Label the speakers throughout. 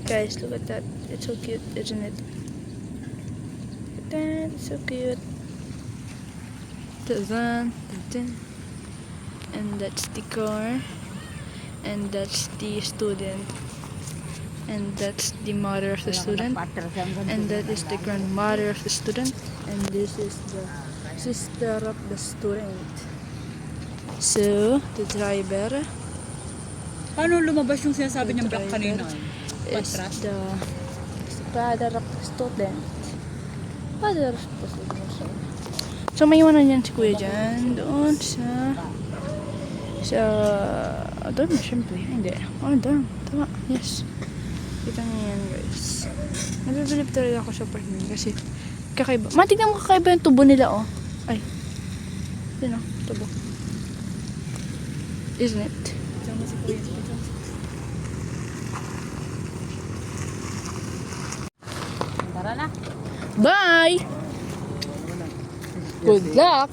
Speaker 1: Guys, look at that. It's so cute, isn't it? Look at that. It's so cute. Tazan, tazan. And that's the car. And that's the student. And that's the mother of the student. And that is the grandmother of the student. And this is the sister of the student. So, the driver
Speaker 2: Paano lumabas yung sinasabi niyang black kanina?
Speaker 1: is the father of the student. Father of the student. So, may iwanan yan si kuya dyan. Doon sa doon na syempre. Hindi. Oh, doon. Tama. Yes. Kita niyo yan, guys. Nabibilip talaga ako sa part nila kasi kakaiba. Matignan mo kakaiba yung tubo nila, oh. Ay. Yun, oh. Tubo. Isn't it?
Speaker 2: Tara na.
Speaker 1: Bye! Good luck!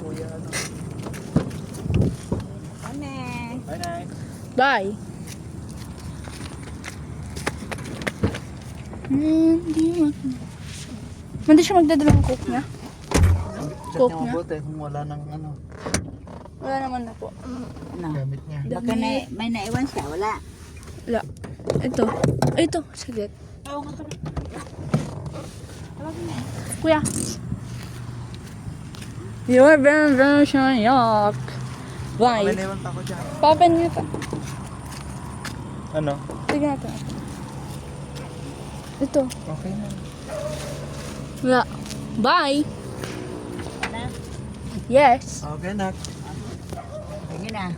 Speaker 1: Bye! Hindi siya magdadala ng coke niya. Coke niya.
Speaker 3: Kung wala nang ano,
Speaker 1: Wala naman na po.
Speaker 3: gamit niya.
Speaker 2: Baka may naiwan siya, wala.
Speaker 1: Wala. Ito. Ay, ito. Saglit.
Speaker 2: Oo nga pala.
Speaker 1: Kuya. You're very yak. Bye.
Speaker 3: May naiwan pa ako dyan.
Speaker 1: Papan niya pa.
Speaker 3: Ano?
Speaker 1: Tignan natin. Ito.
Speaker 3: Okay na.
Speaker 1: Wala. Bye.
Speaker 2: Na?
Speaker 1: Yes.
Speaker 3: Okay na.
Speaker 2: Sige na.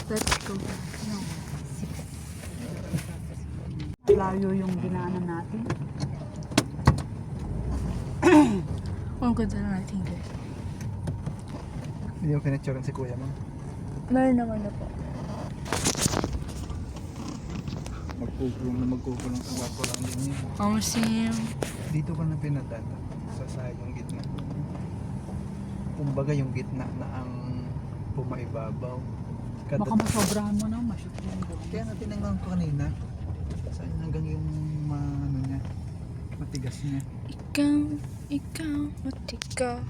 Speaker 1: Let's go.
Speaker 2: Layo yung dinaanan natin.
Speaker 1: Ang ganda na natin, guys.
Speaker 3: Hindi yung kinitsuran si kuya mo.
Speaker 1: Meron naman na po.
Speaker 3: Magkukulong sa wapo lang din niya.
Speaker 1: Museum.
Speaker 3: Dito ka na pinadala sa side yung gitna. Kumbaga yung gitna na ang pumaibabaw.
Speaker 2: Baka masobrahan mo na, masyot yung
Speaker 3: Kaya na tinanong ko kanina. Saan hanggang yung ano niya, matigas niya.
Speaker 1: Ikaw, matika.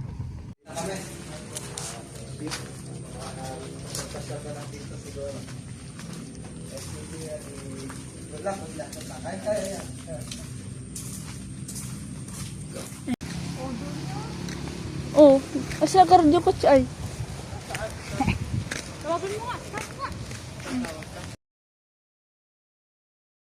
Speaker 1: Oh, asa kardio ko ay.
Speaker 2: Tawagin mo nga.